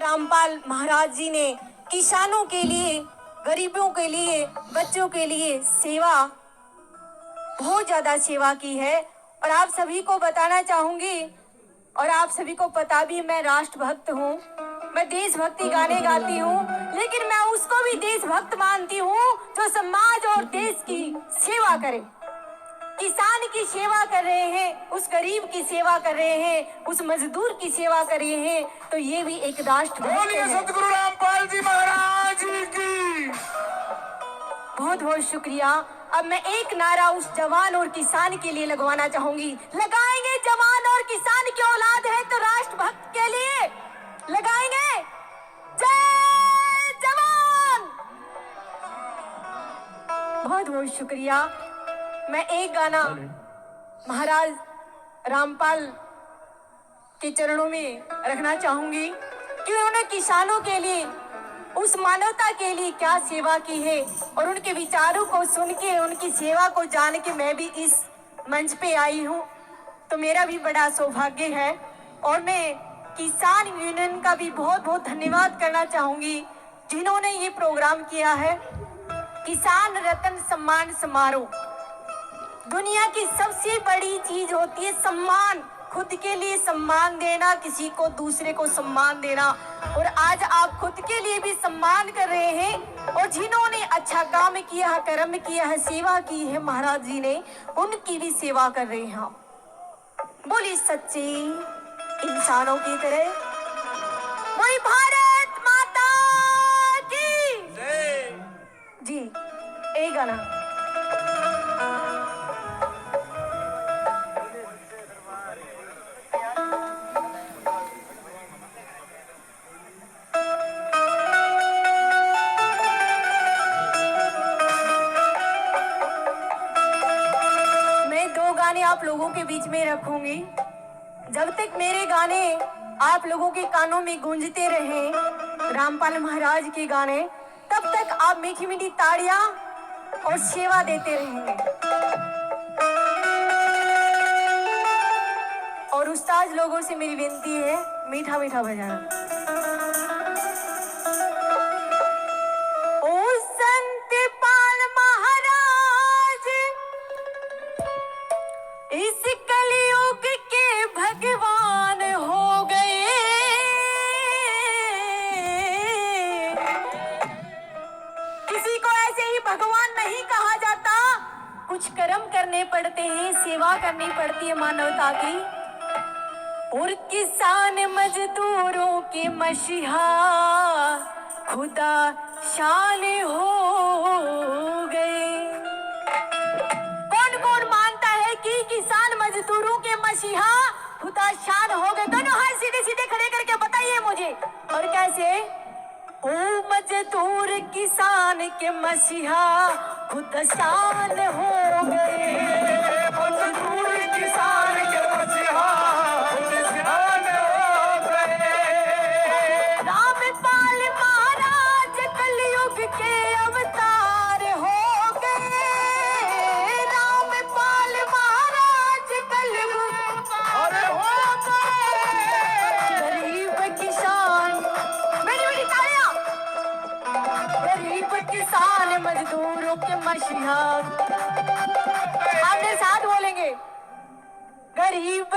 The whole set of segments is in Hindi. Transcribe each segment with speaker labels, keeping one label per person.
Speaker 1: रामपाल महाराज जी ने किसानों के लिए, गरीबों के लिए, बच्चों के लिए बहुत ज्यादा सेवा की है। और आप सभी को बताना चाहूंगी, और आप सभी को पता भी, मैं राष्ट्रभक्त हूँ, मैं देशभक्ति गाने गाती हूँ, लेकिन मैं उसको भी देशभक्त मानती हूँ जो समाज और देश की सेवा करे। किसान की सेवा कर रहे हैं, उस गरीब की सेवा कर रहे हैं, उस मजदूर की सेवा कर रहे हैं, तो ये भी एक राष्ट्रभक्त है।
Speaker 2: सतगुरु रामपाल जी महाराज की
Speaker 1: बहुत बहुत शुक्रिया। अब मैं एक नारा उस जवान और किसान के लिए लगवाना चाहूंगी। लगाएंगे जवान और किसान की औलाद है तो राष्ट्रभक्त के लिए लगाएंगे। जय जवान। बहुत बहुत शुक्रिया। मैं एक गाना महाराज रामपाल के चरणों में रखना चाहूंगी कि उन्होंने किसानों के लिए, उस मानवता के लिए क्या सेवा की है, और उनके विचारों को सुन के, उनकी सेवा को जान के मैं भी इस मंच पे आई हूँ, तो मेरा भी बड़ा सौभाग्य है। और मैं किसान यूनियन का भी बहुत बहुत धन्यवाद करना चाहूंगी जिन्होंने ये प्रोग्राम किया है। किसान रत्न सम्मान समारोह दुनिया की सबसे बड़ी चीज होती है सम्मान, खुद के लिए सम्मान देना, किसी को, दूसरे को सम्मान देना। और आज आप खुद के लिए भी सम्मान कर रहे हैं, और जिन्होंने अच्छा काम किया है, कर्म किया है, सेवा की है महाराज जी ने, उनकी भी सेवा कर रहे हैं हम। बोली सच्चे इंसानों की तरह वही भारत माता की जी। एक गाना आप लोगों के बीच में रखूंगी। जब तक मेरे गाने आप लोगों के कानों में गूंजते रहे, रामपाल महाराज के गाने, तब तक आप मीठी मीठी ताड़ियां और सेवा देते रहेंगे। और उस्ताद लोगों से मेरी विनती है, मीठा मीठा बजाना। इस कलयुग के भगवान हो गए, किसी को ऐसे ही भगवान नहीं कहा जाता, कुछ कर्म करने पड़ते हैं, सेवा करनी पड़ती है मानवता की। और किसान मजदूरों के मसीहा खुदा शान हो गए। किसान मजदूरों के मसीहा खुदा शान हो गए। दोनों हाथ सीधे सीधे खड़े करके बताइए मुझे, और कैसे? ओ मजदूर किसान के मसीहा खुदा शान हो गए। मजदूर किसान के मसीहा खुदा शान हो गए। रामपाल महाराज कलयुग के अवतार हो गए। किसान मजदूरों के मसीहा, आपने साथ बोलेंगे। गरीब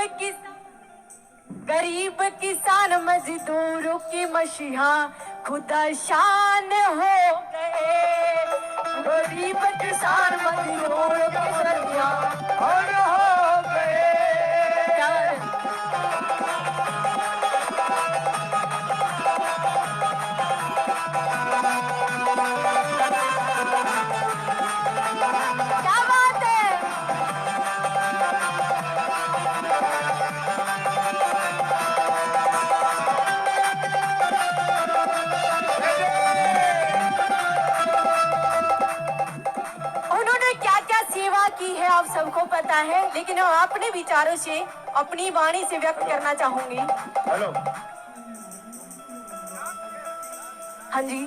Speaker 1: किसान मजदूरों के मसीहा खुदा शान हो गए। गरीब किसान मजदूरों के मसीहा हो गए। की है आप सबको पता है, लेकिन मैं अपने विचारों से, अपनी वाणी से व्यक्त करना चाहूंगी। हेलो, हाँ जी,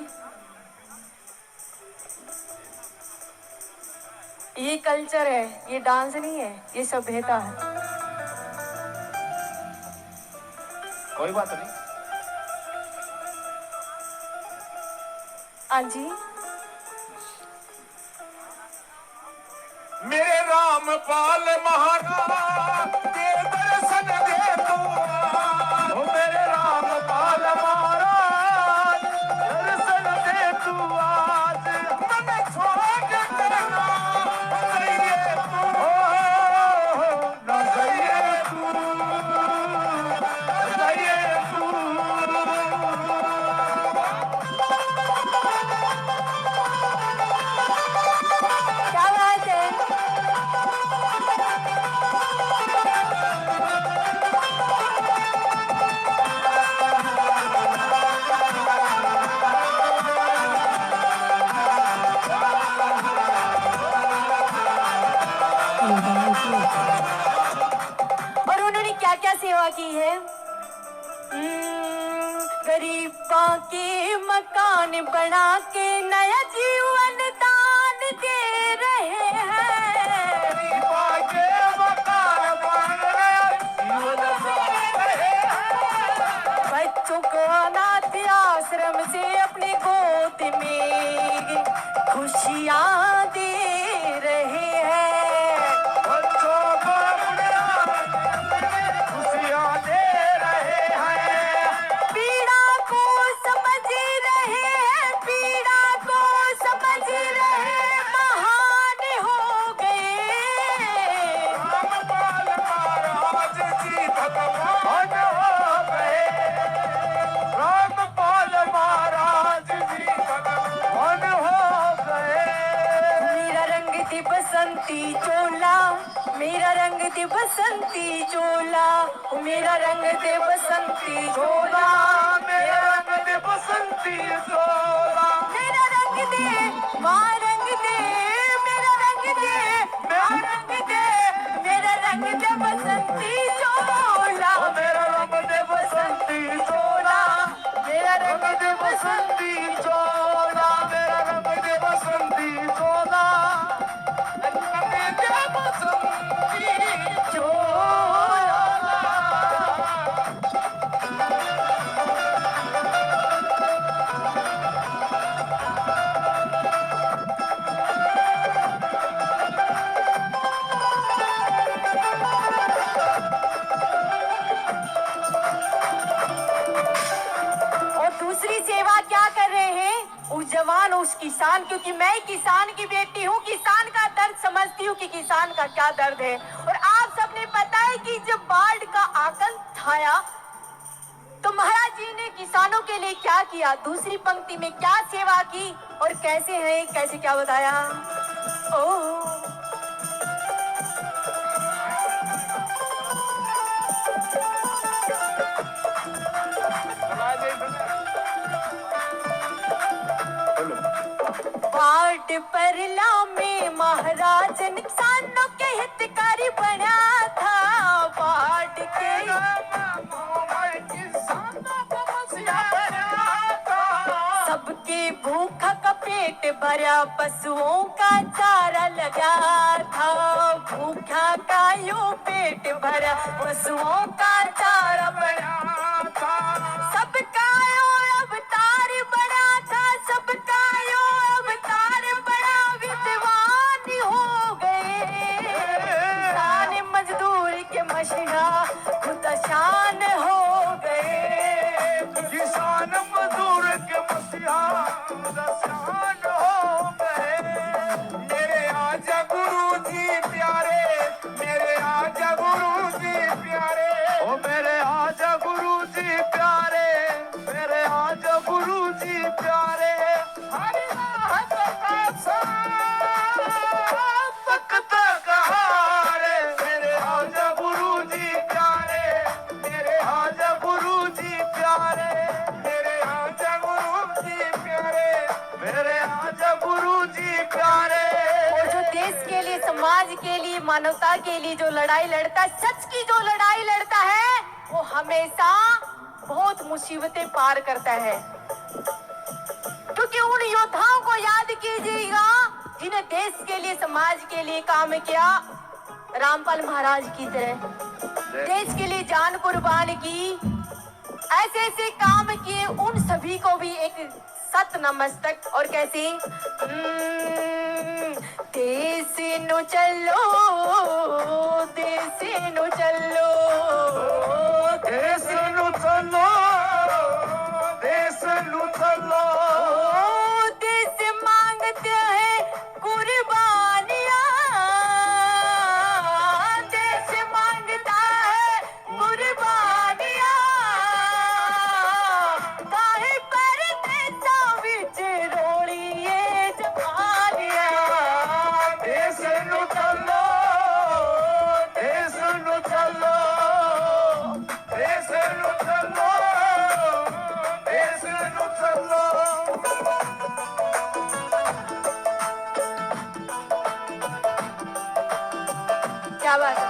Speaker 1: ये कल्चर है, ये डांस नहीं है, ये सभ्यता है।
Speaker 2: कोई बात नहीं।
Speaker 1: हाँ जी।
Speaker 2: मेरे रामपाल महाराज के दर्शन दे तू आज। ओ मेरे रामपाल महाराज दर्शन दे तू आज। मन छोड़ के ना जाइए तू, ना जाइए तू, जाइए तू।
Speaker 1: क्या बात है। और उन्होंने क्या क्या सेवा की है। गरीबों के मकान बना के नया जीवन दान दे रहे हैं।
Speaker 2: गरीबों के मकान बन रहे, जीवन दान रहे हैं।
Speaker 1: बच्चों को अनाथ आश्रम से अपनी गोद में खुशियाँ दे रहे हैं।
Speaker 2: बच्चों को अपने खुशियाँ दे रहे हैं।
Speaker 1: पीड़ा को समझ रहे हैं, पीड़ा को समझ रहे, महान हो गए।
Speaker 2: रामपाल महाराज जी भगवान हो गए। रामपाल महाराज जी भगवान हो गए।
Speaker 1: मेरा रंग दे बसंती चोला, मेरा रंग दे बसंती चोला, मेरा रंग दे बसंती चोला,
Speaker 2: मेरा रंग दे बसंती चोला।
Speaker 1: मेरा रंग दे, माँ रंग दे, मेरा रंग दे, माँ रंग दे, मेरा रंग दे बसंती चोला,
Speaker 2: ओ मेरा रंग दे बसंती चोला।
Speaker 1: मेरा रंग
Speaker 2: रंग दे बसंती चोला, मेरा रंग दे बसंती चोला। रंग दे बसंती चोला।
Speaker 1: और दूसरी सेवा क्या कर रहे हैं उस जवान उस किसान, क्योंकि मैं किसान की बेटी हूँ, किसान का दर्द समझती हूँ कि किसान का क्या दर्द है। और आप सबने पता है कि जब बाढ़ का आतंक आया तो महाराज जी ने किसानों के लिए क्या किया, दूसरी पंक्ति में क्या सेवा की और कैसे है, कैसे क्या बताया। ओह बाढ़ परला में महाराज किसानों के हितकारी बना था। बाढ़ के सबके भूखा का पेट भरा, पशुओं का चारा लगा था। भूखा का यूं पेट भरा, पशुओं का चारा बना था। सबका यूं अवतार बड़ा था, सबका यूं अवतार बड़ा, विद्वान हो गए। किसान मजदूर के मशीहा खुद शान हो गए।
Speaker 2: किसान मजदूर के मसीहा दशान हो गए। मेरे आजा गुरु जी प्यारे, मेरे आजा गुरु जी प्यारे। ओ मेरे आजा गुरु जी प्यारे, मेरे आजा गुरु जी प्यारे। हरि राह तक हारे, मेरे आजा गुरु जी प्यारे, मेरे आजा गुरु जी प्यारे, मेरे आजा गुरु जी प्यारे, मेरे आजा गुरु जी प्यारे।
Speaker 1: और जो देश के लिए, समाज के लिए, मानवता के लिए जो लड़ाई लड़ता है, सच की जो लड़ाई लड़ता है, वो हमेशा बहुत मुसीबतें पार करता है। क्योंकि उन योद्धाओं को याद कीजिएगा जिन्हें देश के लिए, समाज के लिए काम किया, रामपाल महाराज की तरह देश के लिए जान कुर्बान की, ऐसे ऐसे काम किए। उन सभी को भी एक सत नमस्तक। और कैसे देश नु चलो, देश नु चलो,
Speaker 2: देश नु चलो, देश नु चलो,
Speaker 1: देश मांगते हैं कुर्बानियां, देश मांगता है कुर्बानियां, काहे पर देशों विच रोलिए जवानियां।
Speaker 2: देश नु चलो, देश नु चलो, देश नु चलो, देश नु चलो।
Speaker 1: क्या बात है।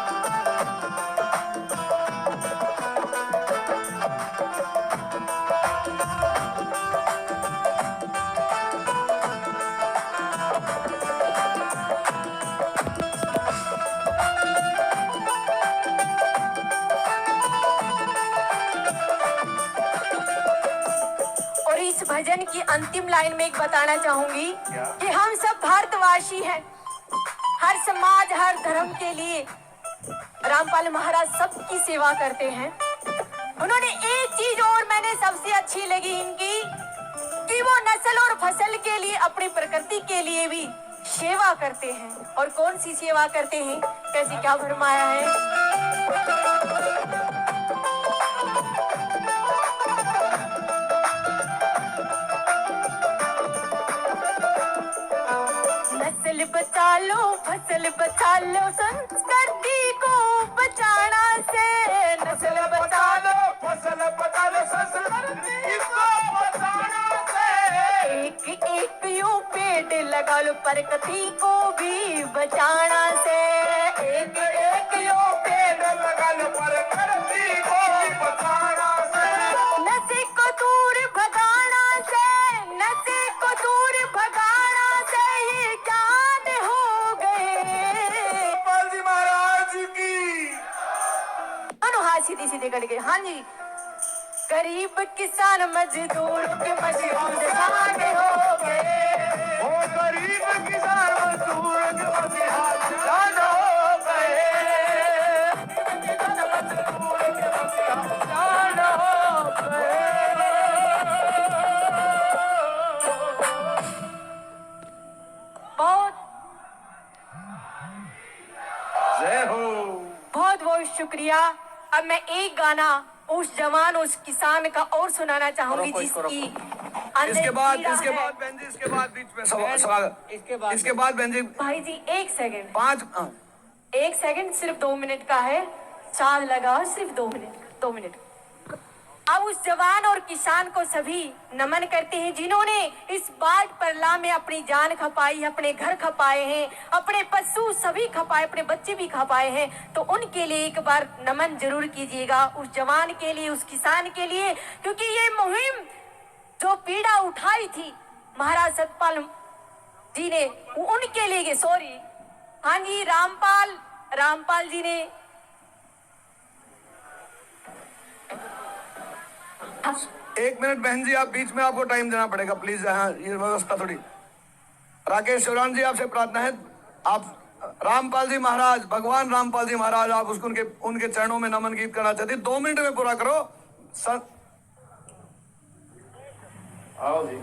Speaker 1: और इस भजन की अंतिम लाइन में एक बताना चाहूंगी कि हम सब भारतवासी हैं, हर समाज हर धर्म के लिए रामपाल महाराज सबकी सेवा करते हैं। उन्होंने एक चीज और मैंने सबसे अच्छी लगी इनकी कि वो नस्ल और फसल के लिए, अपनी प्रकृति के लिए भी सेवा करते हैं। और कौन सी सेवा करते हैं, कैसे क्या फरमाया है। नस्ल बचा लो, फसल बचा लो, संस्कृति को बचाना से। नस्ल बचा लो,
Speaker 2: फसल बचा लो, संस्कृति को बचाना से।
Speaker 1: एक एक यूं पेड़ लगा लो, प्रकृति को भी बचाना से। एक एक यूं
Speaker 2: पेड़ लगा लो, प्रकृति को भी बचाना से।
Speaker 1: नशे को दूर भगाना से, नशे को दूर भगाना से, ये ज्ञान हो गए।
Speaker 2: पाल जी महाराज की
Speaker 1: अनु हाथ सीधे सीधे करके, हाँ जी। गरीब किसान मजदूर के मजबूत जाने हो गए।
Speaker 2: ओ गरीब किसान मजदूर के मसीहा जान हो गए। मजदूर के मसीहा जान हो गए।
Speaker 1: बहुत
Speaker 2: जय हो।
Speaker 1: बहुत बहुत शुक्रिया। अब मैं एक गाना उस जवान उस किसान का और सुनाना चाहूंगी जिसकी अंदर
Speaker 2: इसके बाद
Speaker 1: पीड़ा है।
Speaker 2: बहन जी, इसके बाद बीच में सवाल इसके बाद बहन जी
Speaker 1: भाई जी एक सेकंड,
Speaker 2: 5
Speaker 1: एक सेकंड, सिर्फ 2 मिनट का है, चार्ज लगा सिर्फ 2 मिनट, 2 मिनट। अब उस जवान और किसान को सभी नमन करते हैं जिन्होंने इस बाढ़ परला में अपनी जान खपाई, अपने घर खपाए हैं, अपने पशु सभी खपाए, अपने बच्चे भी खपाए हैं। तो उनके लिए एक बार नमन जरूर कीजिएगा, उस जवान के लिए, उस किसान के लिए, क्योंकि ये मुहिम जो पीड़ा उठाई थी महाराज सतपाल जी ने, वो उनके लिए, सॉरी, हाँ जी, रामपाल जी ने।
Speaker 2: एक मिनट बहन जी, आप बीच में आपको टाइम देना पड़ेगा प्लीज। हाँ, ये व्यवस्था थोड़ी। राकेश शिवराम जी, आपसे प्रार्थना है, आप रामपाल जी महाराज, भगवान रामपाल जी महाराज, आप उसको उनके चरणों में नमन गीत करना चाहती, 2 मिनट में पूरा करो। आओ जी।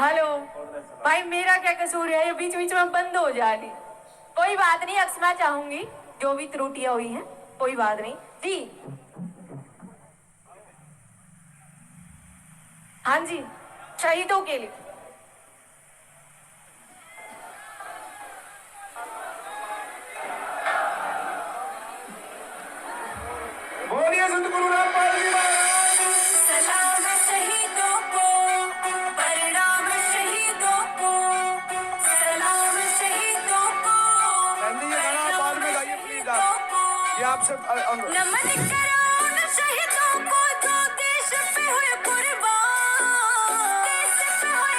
Speaker 1: हेलो भाई, मेरा क्या कसूर है, ये बीच बीच में बंद हो जा रही। कोई बात नहीं, क्षमा चाहूंगी जो भी त्रुटियां हुई हैं, कोई बात नहीं जी। हाँ जी, शहीदों के लिए।
Speaker 2: बोलिए संत गुरु रामपाल जी महाराज।
Speaker 1: सलाम शहीदों को, प्रणाम शहीदों को, सलाम शहीदों को,
Speaker 2: बहन जी, ये गाना बाद में गाइए प्लीज। ये आपसे
Speaker 1: नमन करो उन शहीदों को जो देश पे हुए कुर्बान, देश पे हुए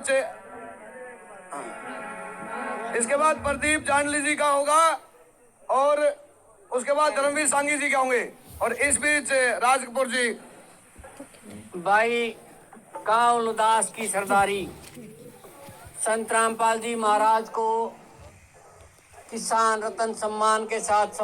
Speaker 3: बीच इसके बाद प्रदीप जांडली जी का होगा और उसके बाद धर्मवीर सांगी जी के होंगे। और इस बीच राज कपूर जी।
Speaker 4: भाई काउल उदास की सरदारी संत रामपाल जी महाराज को किसान रत्न सम्मान के साथ सम्मान